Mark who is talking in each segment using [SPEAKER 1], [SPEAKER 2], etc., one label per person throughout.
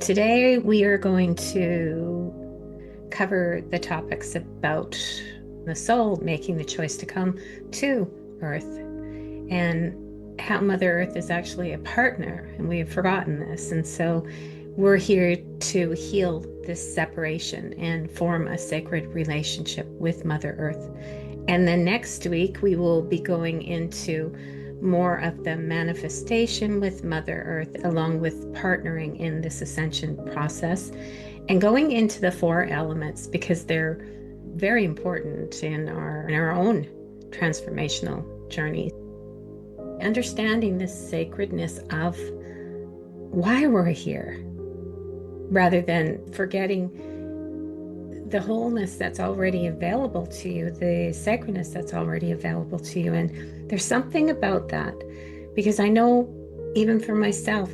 [SPEAKER 1] Today we are going to cover the topics about the soul making the choice to come to Earth and how Mother Earth is actually a partner, and we have forgotten this. And so we're here to heal this separation and form a sacred relationship with Mother Earth. And then next week we will be going into more of the manifestation with Mother Earth, along with partnering in this ascension process and going into the 4 elements, because they're very important in our own transformational journey. Understanding the sacredness of why we're here, rather than forgetting the wholeness that's already available to you, the sacredness that's already available to you. And there's something about that, because I know even for myself,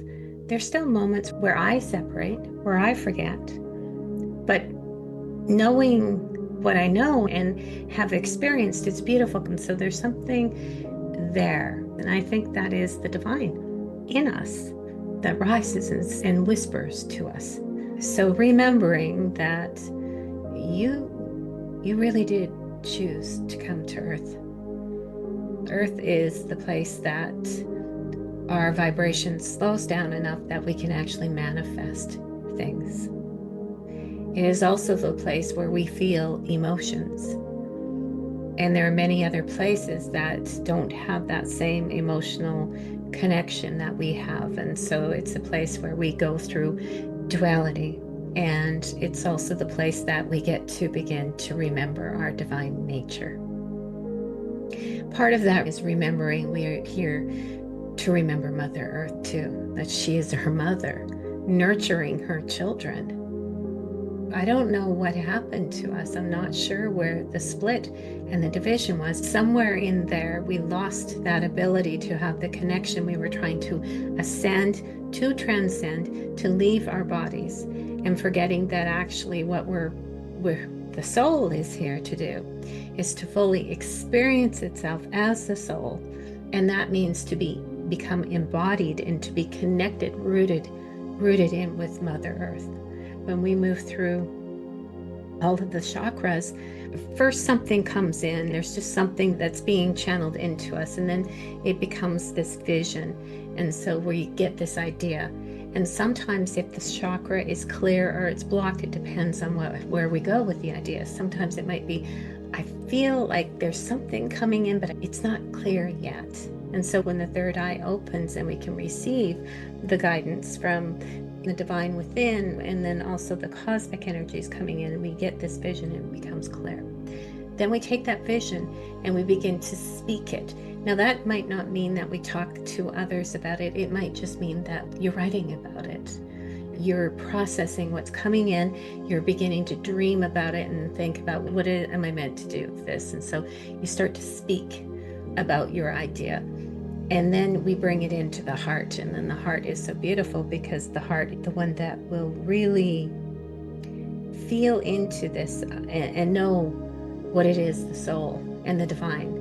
[SPEAKER 1] there's still moments where I separate, where I forget. But knowing what I know and have experienced, it's beautiful. And so there's something there. And I think that is the divine in us that rises and whispers to us. So remembering that you really did choose to come to Earth. Earth is the place that our vibration slows down enough that we can actually manifest things. It is also the place where we feel emotions. And there are many other places that don't have that same emotional connection that we have. And so it's a place where we go through duality. And it's also the place that we get to begin to remember our divine nature. Part of that is remembering we are here to remember Mother Earth too, that she is our mother, nurturing her children. I don't know what happened to us. I'm not sure where the split and the division was. Somewhere in there, we lost that ability to have the connection. We were trying to ascend, to transcend, to leave our bodies, and forgetting that actually what the soul is here to do is to fully experience itself as the soul. And that means to become embodied and to be connected, rooted in with Mother Earth. When we move through all of the chakras, first something comes in, there's just something that's being channeled into us, and then it becomes this vision. And so we get this idea. And sometimes if the chakra is clear or it's blocked, it depends on where we go with the idea. Sometimes it might be, I feel like there's something coming in, but it's not clear yet. And so when the third eye opens and we can receive the guidance from the divine within, and then also the cosmic energies coming in, and we get this vision and it becomes clear. Then we take that vision and we begin to speak it. Now that might not mean that we talk to others about it. It might just mean that you're writing about it. You're processing what's coming in. You're beginning to dream about it and think about am I meant to do with this? And so you start to speak about your idea. And then we bring it into the heart. And then the heart is so beautiful, because the heart, the one that will really feel into this and know what it is the soul and the divine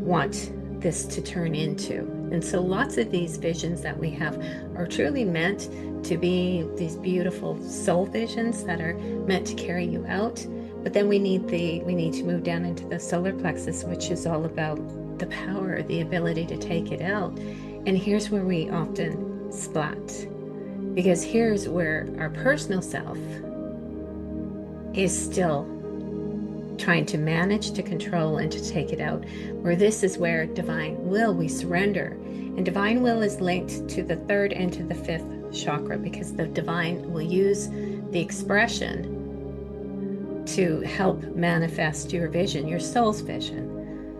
[SPEAKER 1] want this to turn into. And so lots of these visions that we have are truly meant to be these beautiful soul visions that are meant to carry you out. But then we need to move down into the solar plexus, which is all about the power, the ability to take it out. And here's where we often splat, because here's where our personal self is still trying to manage, to control, and to take it out. Where this is where divine will, we surrender. And divine will is linked to the 3rd and to the 5th chakra, because the divine will use the expression to help manifest your vision, your soul's vision,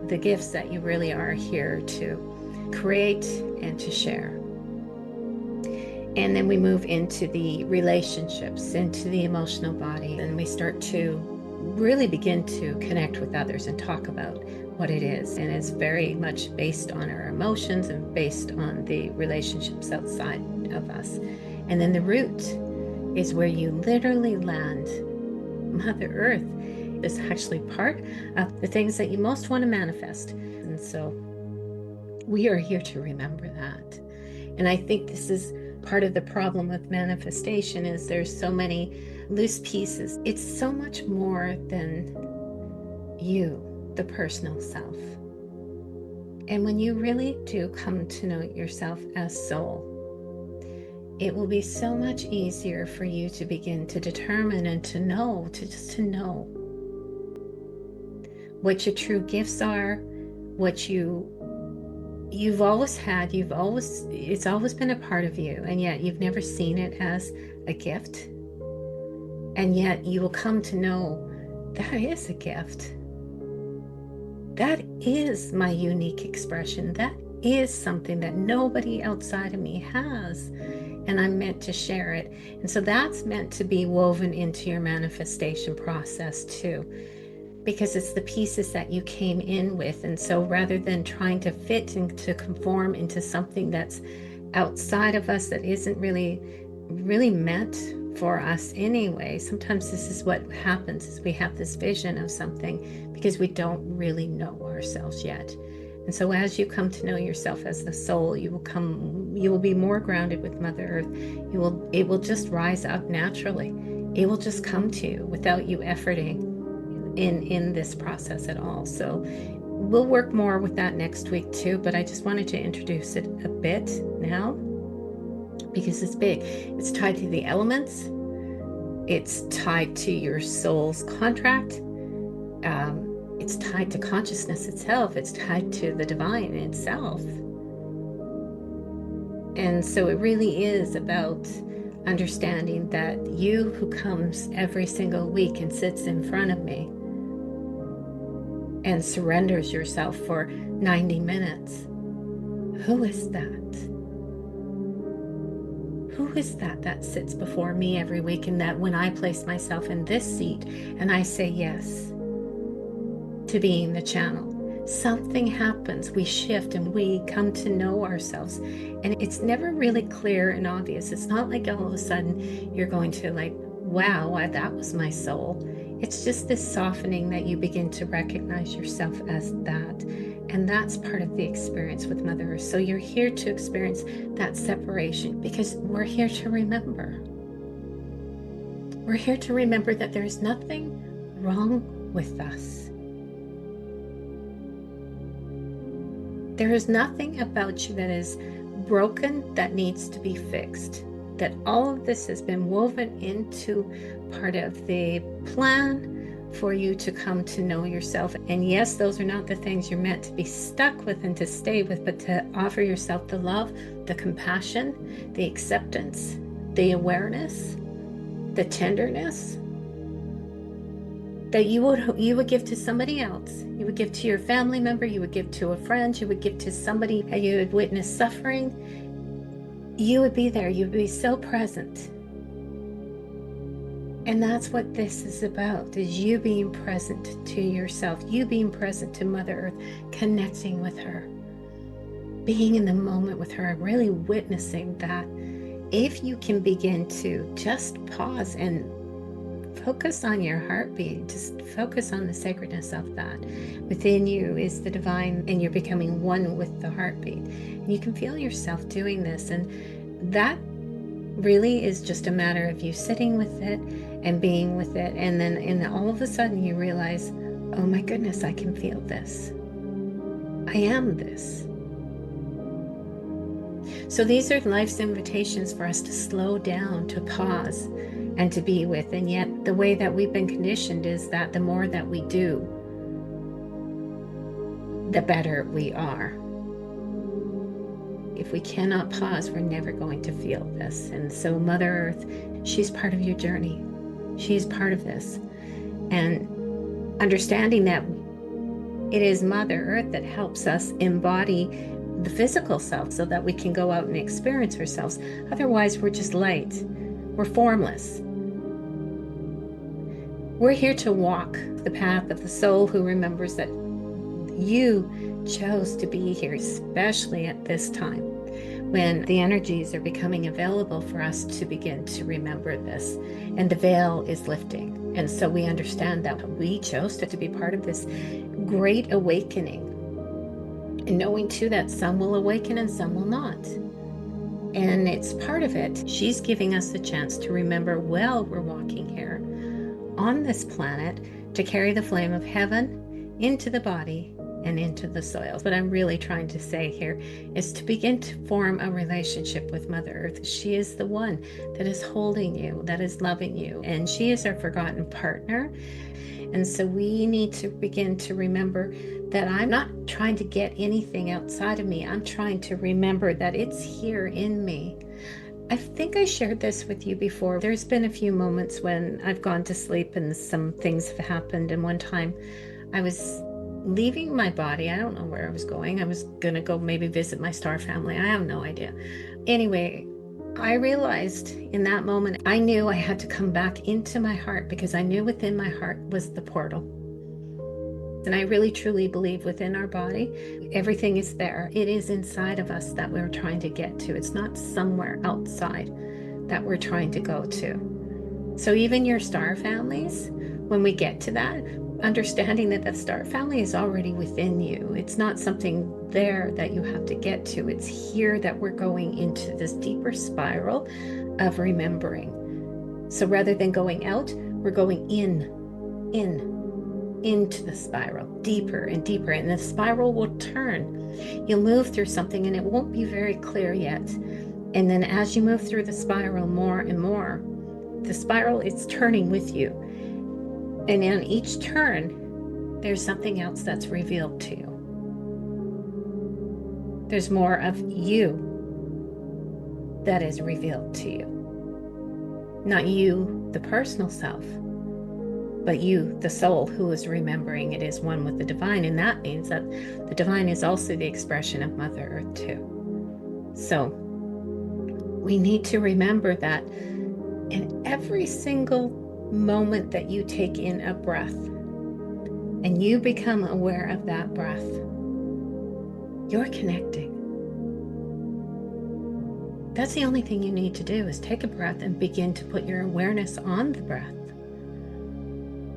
[SPEAKER 1] the gifts that you really are here to create and to share. And then we move into the relationships, into the emotional body, and we start to really begin to connect with others and talk about what it is. And it's very much based on our emotions and based on the relationships outside of us. And then the root is where you literally land. Mother Earth is actually part of the things that you most want to manifest. And so we are here to remember that. And I think this is Part of the problem with manifestation is there's so many loose pieces. It's so much more than you, the personal self. And when you really do come to know yourself as soul, it will be so much easier for you to begin to determine and to know what your true gifts are, what you've always had, it's always been a part of you, and yet you've never seen it as a gift. And yet you will come to know that is a gift. That is my unique expression. That is something that nobody outside of me has. And I'm meant to share it. And so that's meant to be woven into your manifestation process too, because it's the pieces that you came in with. And so rather than trying to fit and to conform into something that's outside of us, that isn't really meant for us anyway, sometimes this is what happens, is we have this vision of something because we don't really know ourselves yet. And so as you come to know yourself as the soul, you will be more grounded with Mother Earth. It will just rise up naturally. It will just come to you without you efforting in this process at all. So we'll work more with that next week too, but I just wanted to introduce it a bit now because it's big. It's tied to the elements. It's tied to your soul's contract. It's tied to consciousness itself. It's tied to the divine itself. And so it really is about understanding that you who comes every single week and sits in front of me and surrenders yourself for 90 minutes, who is that? Who is that sits before me every week, and that when I place myself in this seat and I say yes to being the channel, something happens. We shift and we come to know ourselves. And it's never really clear and obvious. It's not like all of a sudden you're going to like, wow, that was my soul. It's just this softening that you begin to recognize yourself as that. And that's part of the experience with Mother Earth. So you're here to experience that separation because we're here to remember. We're here to remember that there's nothing wrong with us. There is nothing about you that is broken that needs to be fixed. That all of this has been woven into part of the plan for you to come to know yourself. And yes, those are not the things you're meant to be stuck with and to stay with, but to offer yourself the love, the compassion, the acceptance, the awareness, the tenderness that you would give to somebody else. You would give to your family member, you would give to a friend, you would give to somebody that you would witness suffering. You would be there, you would be so present. And that's what this is about, is you being present to yourself, you being present to Mother Earth, connecting with her, being in the moment with her, really witnessing that. If you can begin to just pause and focus on your heartbeat, just focus on the sacredness of that. Within you is the divine, and you're becoming one with the heartbeat. And you can feel yourself doing this, and that really is just a matter of you sitting with it and being with it. And then all of a sudden you realize, oh my goodness, I can feel this. I am this. So these are life's invitations for us to slow down, to pause, and to be with. And yet the way that we've been conditioned is that the more that we do, the better we are. If we cannot pause, we're never going to feel this. And so Mother Earth, she's part of your journey. She's part of this. And understanding that it is Mother Earth that helps us embody the physical self so that we can go out and experience ourselves. Otherwise, we're just light. We're formless. We're here to walk the path of the soul who remembers that you chose to be here, especially at this time when the energies are becoming available for us to begin to remember this. And the veil is lifting. And so we understand that we chose to be part of this great awakening. And knowing too that some will awaken and some will not. And it's part of it. She's giving us the chance to remember while we're walking here on this planet to carry the flame of heaven into the body and into the soil. What I'm really trying to say here is to begin to form a relationship with Mother Earth. She is the one that is holding you, that is loving you, and she is our forgotten partner. And so we need to begin to remember that I'm not trying to get anything outside of me. I'm trying to remember that it's here in me. I think I shared this with you before. There's been a few moments when I've gone to sleep and some things have happened. And one time I was leaving my body. I don't know where I was going. I was going to go maybe visit my star family. I have no idea. Anyway, I realized in that moment, I knew I had to come back into my heart because I knew within my heart was the portal. And I really truly believe within our body, everything is there. It is inside of us that we're trying to get to. It's not somewhere outside that we're trying to go to. So even your star families, when we get to that, understanding that the star family is already within you. It's not something there that you have to get to. It's here that we're going into this deeper spiral of remembering. So rather than going out, we're going into the spiral, deeper and deeper, and the spiral will turn. You'll move through something and it won't be very clear yet. And then as you move through the spiral more and more, the spiral is turning with you. And in each turn, there's something else that's revealed to you. There's more of you that is revealed to you. Not you, the personal self, but you, the soul who is remembering it is one with the divine. And that means that the divine is also the expression of Mother Earth too. So we need to remember that in every single moment that you take in a breath and you become aware of that breath, you're connecting. That's the only thing you need to do is take a breath and begin to put your awareness on the breath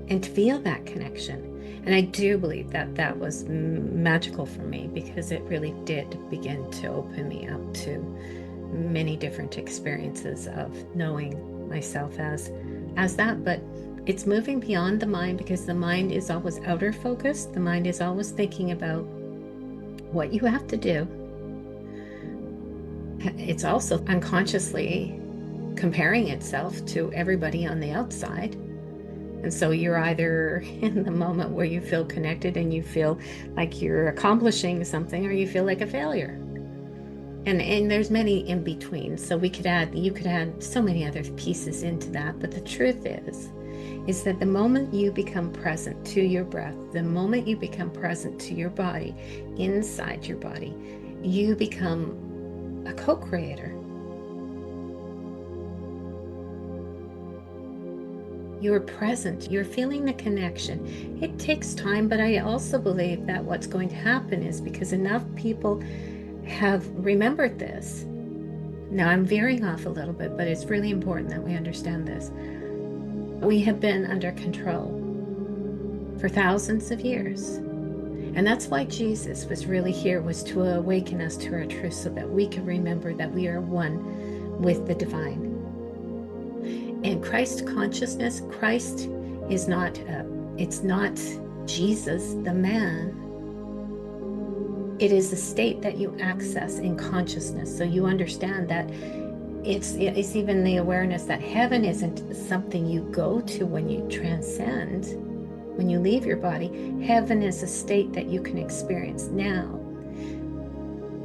[SPEAKER 1] and to feel that connection. And I do believe that that was magical for me because it really did begin to open me up to many different experiences of knowing myself as that. But it's moving beyond the mind because the mind is always outer focused. The mind is always thinking about what you have to do. It's also unconsciously comparing itself to everybody on the outside. And so you're either in the moment where you feel connected and you feel like you're accomplishing something, or you feel like a failure. And there's many in between. So you could add so many other pieces into that. But the truth is that the moment you become present to your breath, the moment you become present to your body, inside your body, you become a co-creator. You're present, you're feeling the connection. It takes time, but I also believe that what's going to happen is because enough people have remembered this. Now I'm veering off a little bit, but it's really important that we understand this. We have been under control for thousands of years. And that's why Jesus was really here, was to awaken us to our truth so that we can remember that we are one with the divine. And Christ consciousness, Christ is not, it's not Jesus, the man. It is a state that you access in consciousness. So you understand that it's even the awareness that heaven isn't something you go to when you transcend, when you leave your body. Heaven is a state that you can experience now.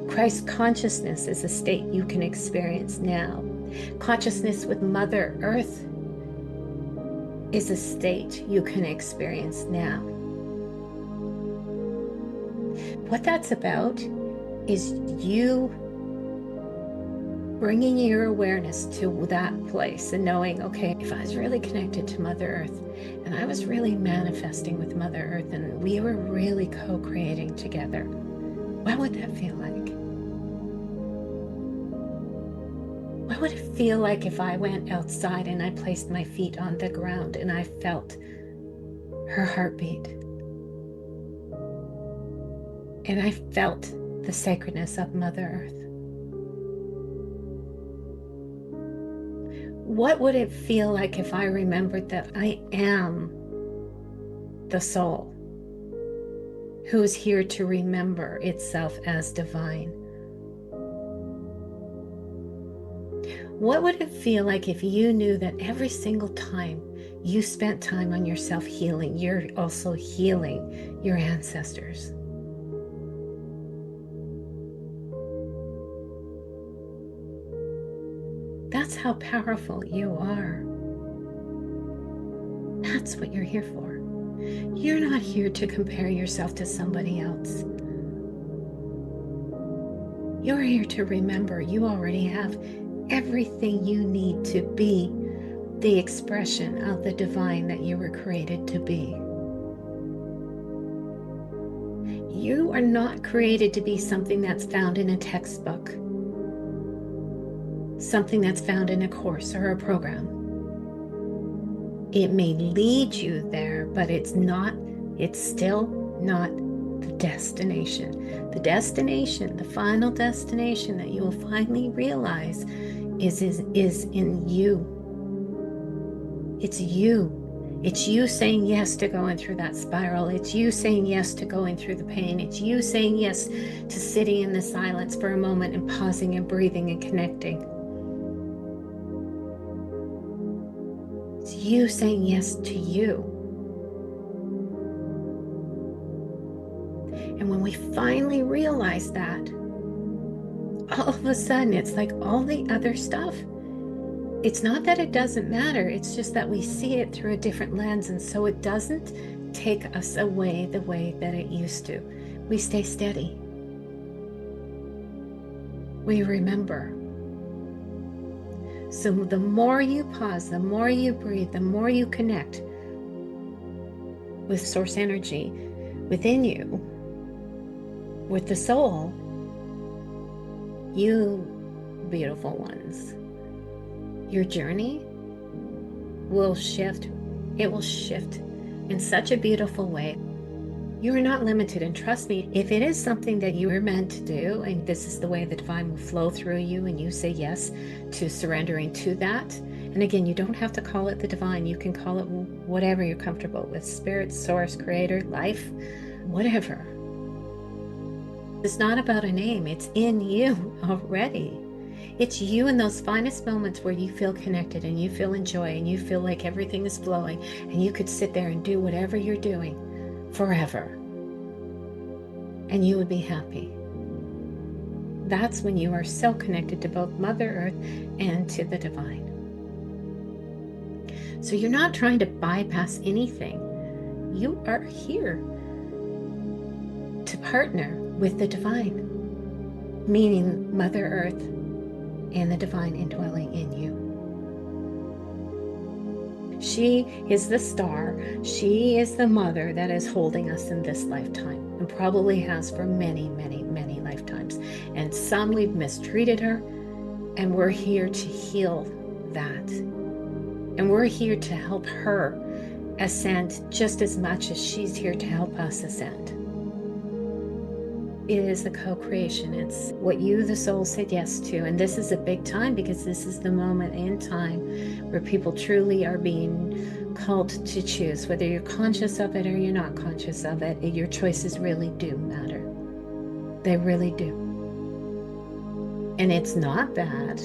[SPEAKER 1] Christ consciousness is a state you can experience now. Consciousness with Mother Earth is a state you can experience now. What that's about is you bringing your awareness to that place and knowing, okay, if I was really connected to Mother Earth and I was really manifesting with Mother Earth and we were really co-creating together, what would that feel like? What would it feel like if I went outside and I placed my feet on the ground and I felt her heartbeat? And I felt the sacredness of Mother Earth. What would it feel like if I remembered that I am the soul who is here to remember itself as divine? What would it feel like if you knew that every single time you spent time on yourself healing, you're also healing your ancestors? That's how powerful you are. That's what you're here for. You're not here to compare yourself to somebody else. You're here to remember you already have everything you need to be the expression of the divine that you were created to be. You are not created to be something that's found in a textbook, something that's found in a course or a program. It may lead you there, but it's still not the destination. The destination, the final destination that you will finally realize is in you. It's you. It's you saying yes to going through that spiral. It's you saying yes to going through the pain. It's you saying yes to sitting in the silence for a moment and pausing and breathing and connecting. It's you saying yes to you. And when we finally realize that, all of a sudden it's like all the other stuff, it's not that it doesn't matter, it's just that we see it through a different lens, and so it doesn't take us away the way that it used to. We stay steady. We remember. So the more you pause, the more you breathe, the more you connect with source energy within you, with the soul, you beautiful ones, your journey will shift. It will shift in such a beautiful way. You are not limited, and trust me, if it is something that you are meant to do, and this is the way the divine will flow through you, and you say yes to surrendering to that. And again, you don't have to call it the divine. You can call it whatever you're comfortable with: spirit, source, creator, life, whatever. It's not about a name. It's in you already. It's you in those finest moments where you feel connected and you feel in joy and you feel like everything is flowing, and you could sit there and do whatever you're doing forever, and you would be happy. That's when you are so connected to both Mother Earth and to the divine. So you're not trying to bypass anything. You are here to partner with the divine, meaning Mother Earth and the divine indwelling in you. She is the star. She is the mother that is holding us in this lifetime, and probably has for many, many, many lifetimes. And some we've mistreated her, and we're here to heal that. And we're here to help her ascend just as much as she's here to help us ascend. It is a co-creation. It's what you, the soul, said yes to. And this is a big time, because this is the moment in time where people truly are being called to choose. Whether you're conscious of it or you're not conscious of it, your choices really do matter. They really do. And it's not bad,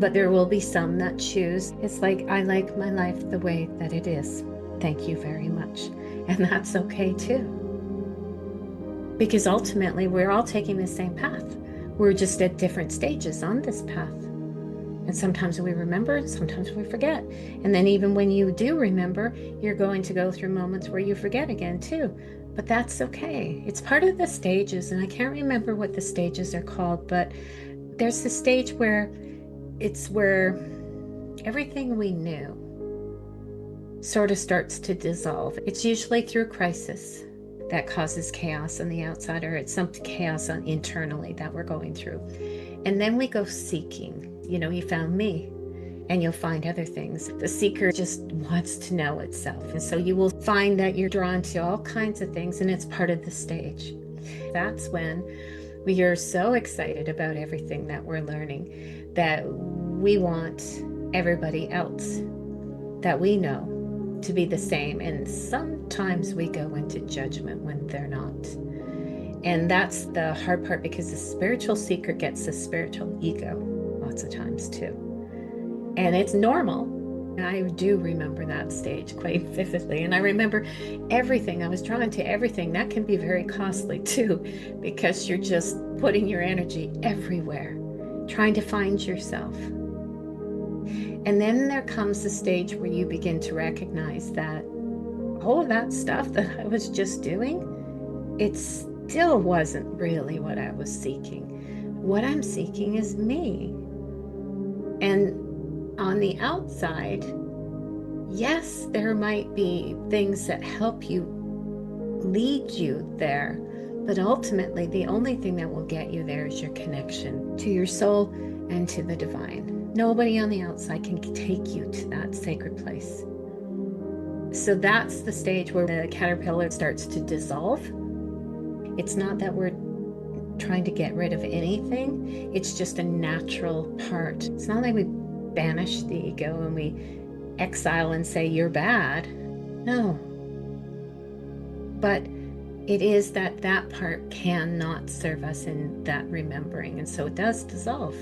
[SPEAKER 1] but there will be some that choose. It's like, I like my life the way that it is. Thank you very much. And that's okay too. Because ultimately, we're all taking the same path. We're just at different stages on this path. And sometimes we remember, and sometimes we forget. And then even when you do remember, you're going to go through moments where you forget again too. But that's okay. It's part of the stages, and I can't remember what the stages are called, but there's the stage where it's where everything we knew sort of starts to dissolve. It's usually through crisis that causes chaos on the outside, or it's some chaos internally that we're going through. And then we go seeking. You found me, and you'll find other things. The seeker just wants to know itself. And so you will find that you're drawn to all kinds of things, and it's part of the stage. That's when we are so excited about everything that we're learning that we want everybody else that we know to be the same. And sometimes we go into judgment when they're not. And that's the hard part, because the spiritual seeker gets the spiritual ego lots of times too. And it's normal. And I do remember that stage quite vividly. And I remember everything. I was drawn to everything. That can be very costly too, because you're just putting your energy everywhere, trying to find yourself. And then there comes the stage where you begin to recognize that all of that stuff that I was just doing, it still wasn't really what I was seeking. What I'm seeking is me. And on the outside, yes, there might be things that help you, lead you there, but ultimately the only thing that will get you there is your connection to your soul and to the divine. Nobody on the outside can take you to that sacred place. So that's the stage where the caterpillar starts to dissolve. It's not that we're trying to get rid of anything. It's just a natural part. It's not like we banish the ego and we exile and say you're bad. No. But it is that part cannot serve us in that remembering. And so it does dissolve.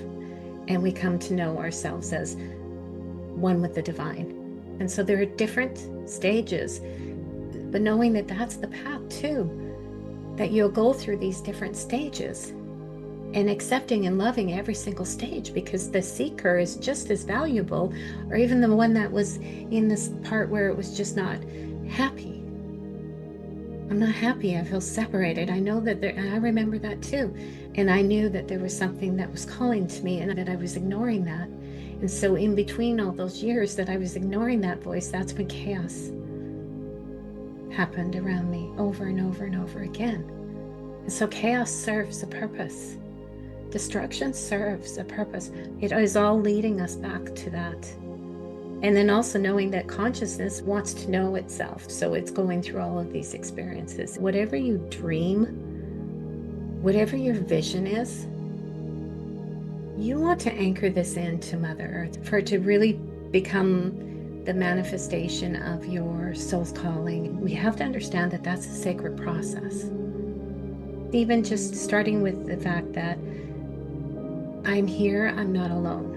[SPEAKER 1] And we come to know ourselves as one with the divine. And so there are different stages. But knowing that that's the path too, that you'll go through these different stages, and accepting and loving every single stage, because the seeker is just as valuable, or even the one that was in this part where it was just not happy. I'm not happy. I feel separated. I know that I remember that too. And I knew that there was something that was calling to me and that I was ignoring that. And so in between all those years that I was ignoring that voice, that's when chaos happened around me over and over and over again. And so chaos serves a purpose. Destruction serves a purpose. It is all leading us back to that. And then also knowing that consciousness wants to know itself. So it's going through all of these experiences. Whatever you dream, whatever your vision is, you want to anchor this into Mother Earth for it to really become the manifestation of your soul's calling. We have to understand that that's a sacred process. Even just starting with the fact that I'm here, I'm not alone.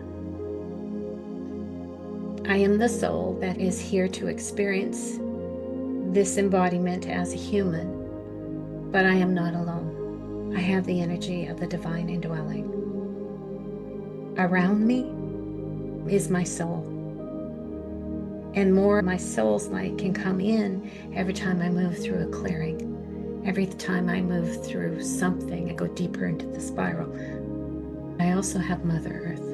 [SPEAKER 1] I am the soul that is here to experience this embodiment as a human, but I am not alone. I have the energy of the divine indwelling. Around me is my soul. And more of my soul's light can come in every time I move through a clearing. Every time I move through something, I go deeper into the spiral. I also have Mother Earth.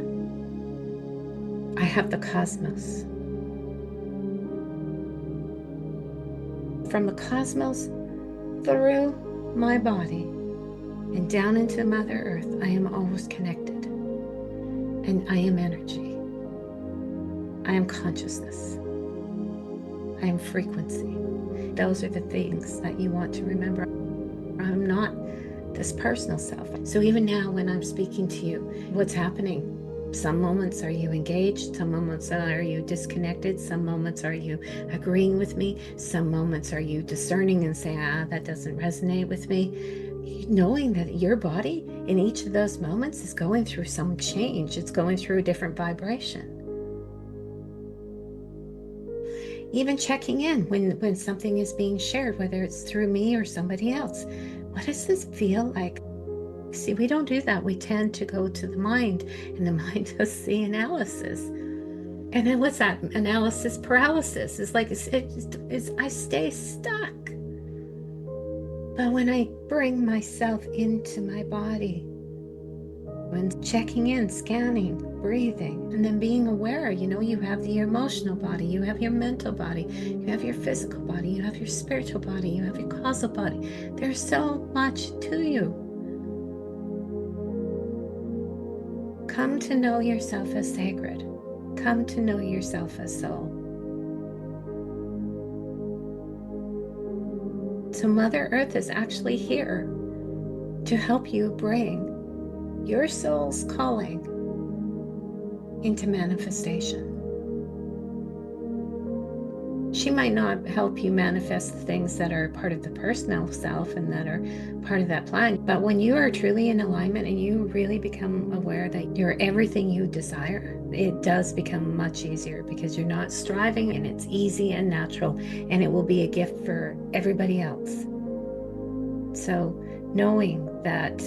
[SPEAKER 1] I have the cosmos. From the cosmos through my body and down into Mother Earth, I am always connected. And I am energy. I am consciousness. I am frequency. Those are the things that you want to remember. I'm not this personal self. So even now when I'm speaking to you, what's happening? Some moments are you engaged, some moments are you disconnected, some moments are you agreeing with me, some moments are you discerning and saying, that doesn't resonate with me. Knowing that your body in each of those moments is going through some change, it's going through a different vibration. Even checking in when something is being shared, whether it's through me or somebody else. What does this feel like? See, we don't do that. We tend to go to the mind, and the mind does the analysis. And then what's that? Analysis paralysis. It's like I stay stuck. But when I bring myself into my body, when checking in, scanning, breathing, and then being aware, you have your emotional body, you have your mental body, you have your physical body, you have your spiritual body, you have your causal body. There's so much to you. Come to know yourself as sacred. Come to know yourself as soul. So Mother Earth is actually here to help you bring your soul's calling into manifestation. She might not help you manifest the things that are part of the personal self and that are part of that plan. But when you are truly in alignment and you really become aware that you're everything you desire, it does become much easier because you're not striving and it's easy and natural, and it will be a gift for everybody else. So knowing that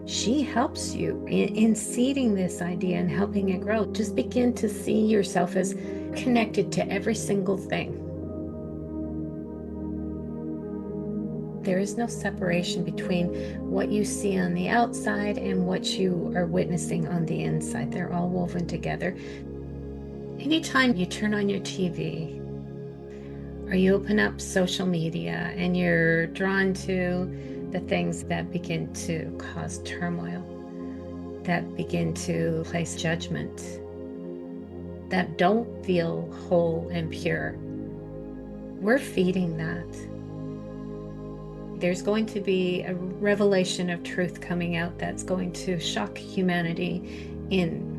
[SPEAKER 1] she helps you in seeding this idea and helping it grow, just begin to see yourself as connected to every single thing. There is no separation between what you see on the outside and what you are witnessing on the inside. They're all woven together. Anytime you turn on your TV or you open up social media and you're drawn to the things that begin to cause turmoil, that begin to place judgment, that don't feel whole and pure, we're feeding that. There's going to be a revelation of truth coming out that's going to shock humanity in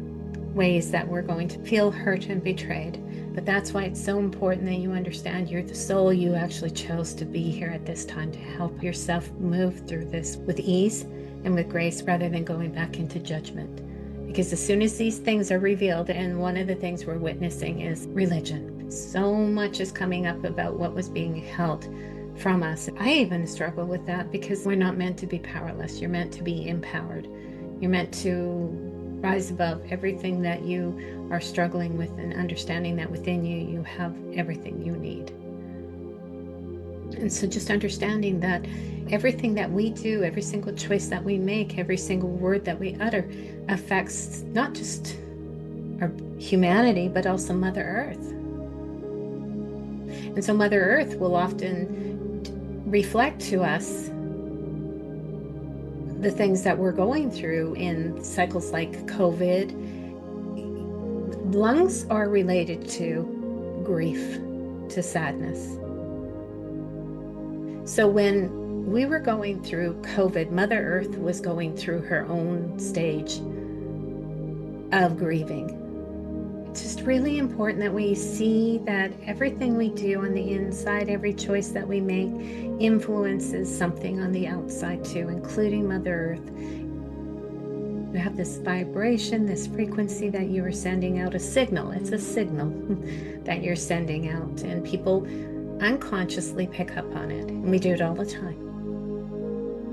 [SPEAKER 1] ways that we're going to feel hurt and betrayed. But that's why it's so important that you understand you're the soul. You actually chose to be here at this time to help yourself move through this with ease and with grace rather than going back into judgment. Because as soon as these things are revealed, and one of the things we're witnessing is religion, so much is coming up about what was being held from us. I even struggle with that because we're not meant to be powerless. You're meant to be empowered. You're meant to rise above everything that you are struggling with, and understanding that within you, you have everything you need. And so just understanding that everything that we do, every single choice that we make, every single word that we utter affects not just our humanity, but also Mother Earth. And so Mother Earth will often reflect to us the things that we're going through in cycles like COVID. Lungs are related to grief, to sadness. So when we were going through COVID, Mother Earth was going through her own stage of grieving. It's just really important that we see that everything we do on the inside, every choice that we make, influences something on the outside too, including Mother Earth. You have this vibration, this frequency that you are sending out, a signal. It's a signal that you're sending out, and people unconsciously pick up on it, and we do it all the time.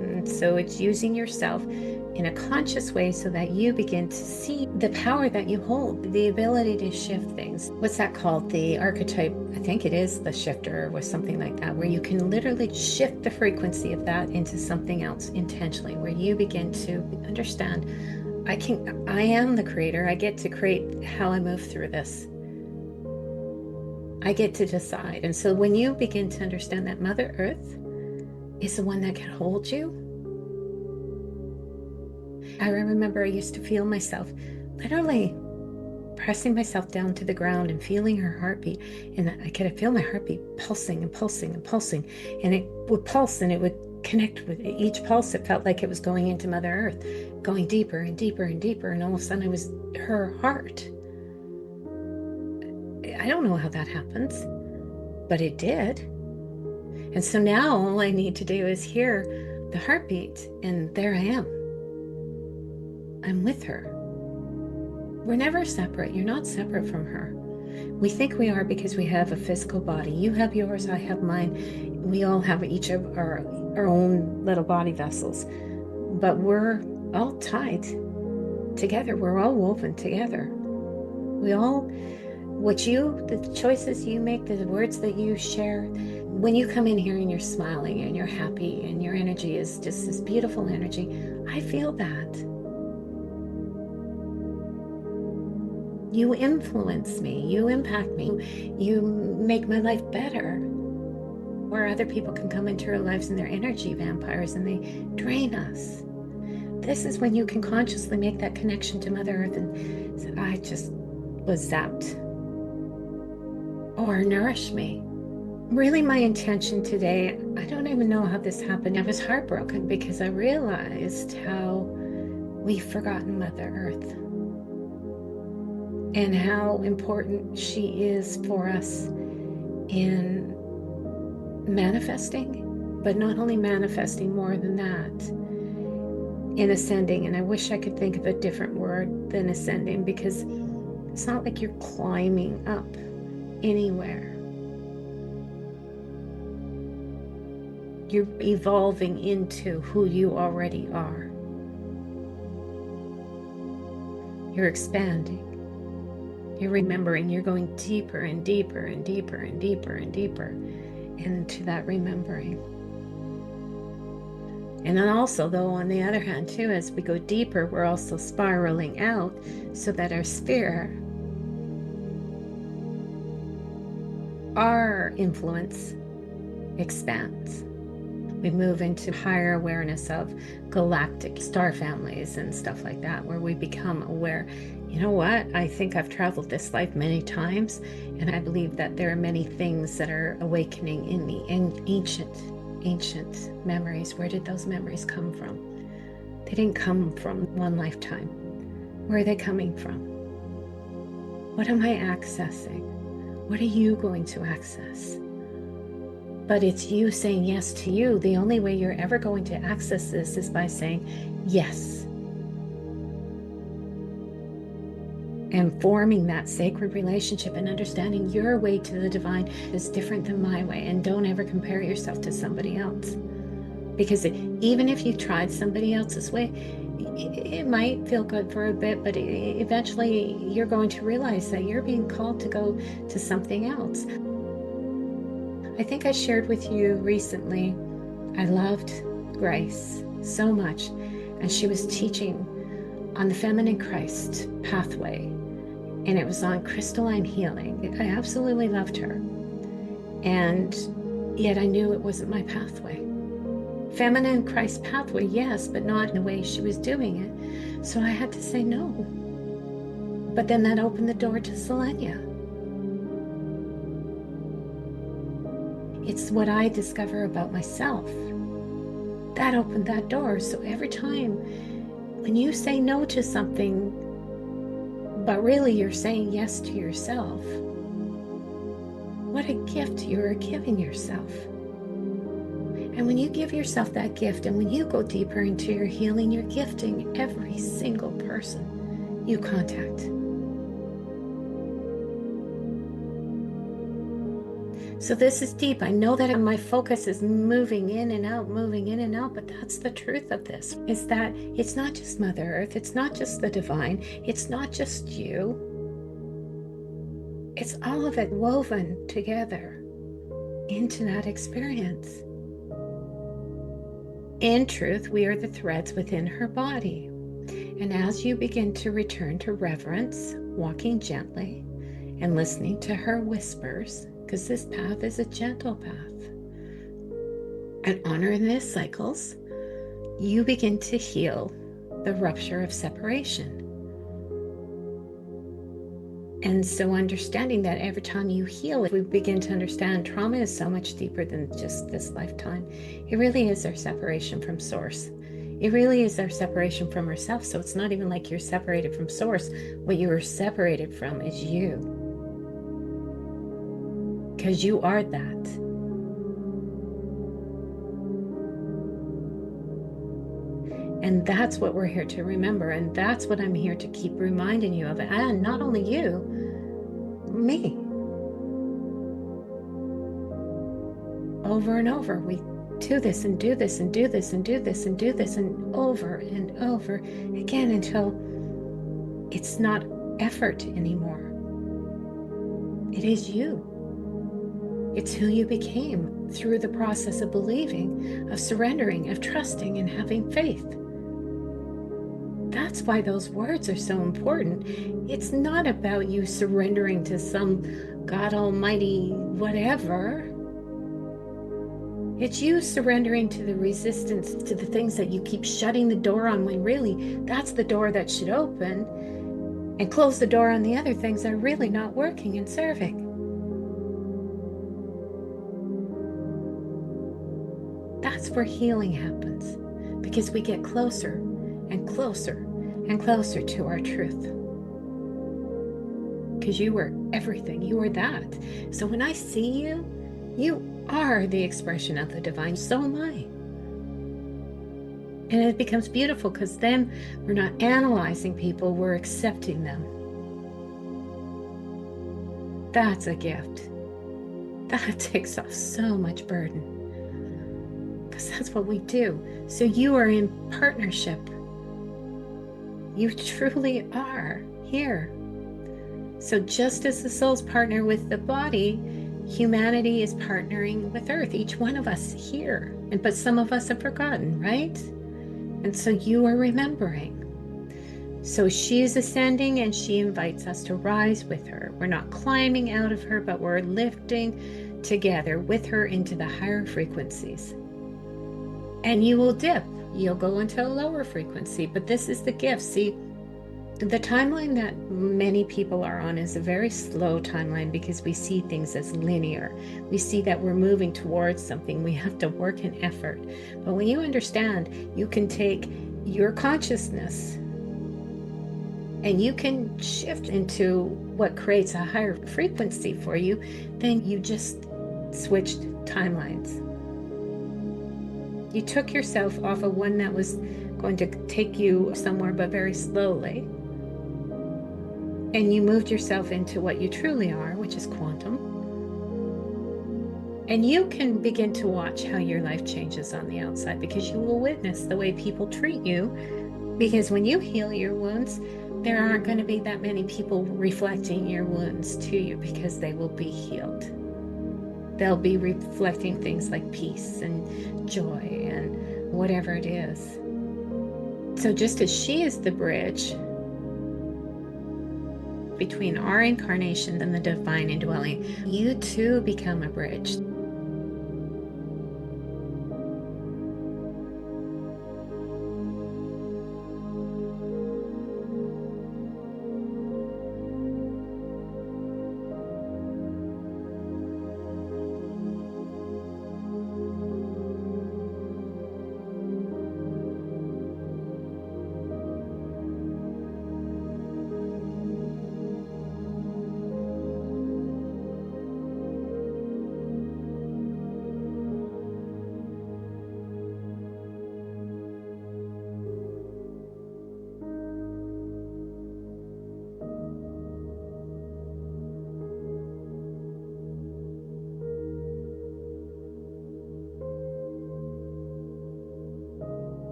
[SPEAKER 1] And so it's using yourself in a conscious way so that you begin to see the power that you hold, the ability to shift things. What's that called? The archetype, I think it is the shifter or something like that, where you can literally shift the frequency of that into something else intentionally, where you begin to understand, I am the creator. I get to create how I move through this. I get to decide. And so when you begin to understand that Mother Earth is the one that can hold you, I remember I used to feel myself literally pressing myself down to the ground and feeling her heartbeat. And I could feel my heartbeat pulsing and pulsing and pulsing. And it would pulse and it would connect with each pulse. It felt like it was going into Mother Earth, going deeper and deeper and deeper. And all of a sudden it was her heart. I don't know how that happens, but it did. And so now all I need to do is hear the heartbeat, and there I am. I'm with her. We're never separate. You're not separate from her. We think we are because we have a physical body. You have yours, I have mine. We all have each of our own little body vessels, but we're all tied together. We're all woven together. The choices you make, the words that you share, when you come in here and you're smiling and you're happy and your energy is just this beautiful energy, I feel that. You influence me, you impact me, you make my life better. Where other people can come into our lives and they're energy vampires and they drain us. This is when you can consciously make that connection to Mother Earth and say, I just was zapped. Or nourish me. Really, my intention today, I don't even know how this happened. I was heartbroken because I realized how we've forgotten Mother Earth. and how important she is for us in manifesting, but not only manifesting, more than that, in ascending. And I wish I could think of a different word than ascending, because it's not like you're climbing up anywhere. You're evolving into who you already are. You're expanding. You're remembering. You're going deeper and deeper and deeper and deeper and deeper into that remembering. And then also, though, on the other hand, too, as we go deeper, we're also spiraling out so that our sphere, our influence, expands. We move into higher awareness of galactic star families and stuff like that, where we become aware, you know what, I think I've traveled this life many times, and I believe that there are many things that are awakening in me, in ancient memories. Where did those memories come from? They didn't come from one lifetime. Where are they coming from? What am I accessing? What are you going to access? But it's you saying yes to you. The only way you're ever going to access this is by saying yes. And forming that sacred relationship and understanding your way to the divine is different than my way. And don't ever compare yourself to somebody else. Because even if you tried somebody else's way, it might feel good for a bit, but eventually you're going to realize that you're being called to go to something else. I think I shared with you recently, I loved Grace so much, and she was teaching on the feminine Christ pathway, and it was on crystalline healing. I absolutely loved her, and yet I knew it wasn't my pathway. Feminine Christ pathway, yes, but not in the way she was doing it. So I had to say no. But then that opened the door to Selenia. It's what I discover about myself. That opened that door. So every time when you say no to something, but really you're saying yes to yourself, what a gift you're giving yourself. And when you give yourself that gift, and when you go deeper into your healing, you're gifting every single person you contact. So this is deep. I know that my focus is moving in and out, but that's the truth of this, is that it's not just Mother Earth, it's not just the divine, it's not just you. It's all of it woven together into that experience. In truth, we are the threads within her body. And as you begin to return to reverence, walking gently and listening to her whispers, because this path is a gentle path, and honoring the cycles, you begin to heal the rupture of separation. And so understanding that every time you heal, we begin to understand trauma is so much deeper than just this lifetime. It really is our separation from source. It really is our separation from ourselves. So it's not even like you're separated from source. What you are separated from is you. Because you are that. And that's what we're here to remember. And that's what I'm here to keep reminding you of. And not only you, me. Over and over, we do this and do this and do this and do this and do this and over again until it's not effort anymore. It is you. It's who you became through the process of believing, of surrendering, of trusting, and having faith. That's why those words are so important. It's not about you surrendering to some God Almighty whatever. It's you surrendering to the resistance, to the things that you keep shutting the door on, when really that's the door that should open, and close the door on the other things that are really not working and serving. That's where healing happens, because we get closer and closer and closer to our truth. because you were everything. You were that. So when I see you, you are the expression of the divine. So am I. And it becomes beautiful because then we're not analyzing people, we're accepting them. That's a gift. That takes off so much burden, because that's what we do. So you are in partnership. You truly are here. So just as the souls partner with the body, humanity is partnering with Earth, each one of us here. But some of us have forgotten, right? And so you are remembering. So she is ascending and she invites us to rise with her. We're not climbing out of her, but we're lifting together with her into the higher frequencies. And you will dip. You'll go into a lower frequency, but this is the gift. See, the timeline that many people are on is a very slow timeline because we see things as linear. We see that we're moving towards something. We have to work and effort. But when you understand, you can take your consciousness and you can shift into what creates a higher frequency for you, then you just switched timelines. You took yourself off of one that was going to take you somewhere, but very slowly. And you moved yourself into what you truly are, which is quantum. And you can begin to watch how your life changes on the outside, because you will witness the way people treat you. Because when you heal your wounds, there aren't going to be that many people reflecting your wounds to you, because they will be healed. They'll be reflecting things like peace and joy and whatever it is. So just as she is the bridge between our incarnation and the divine indwelling, you too become a bridge.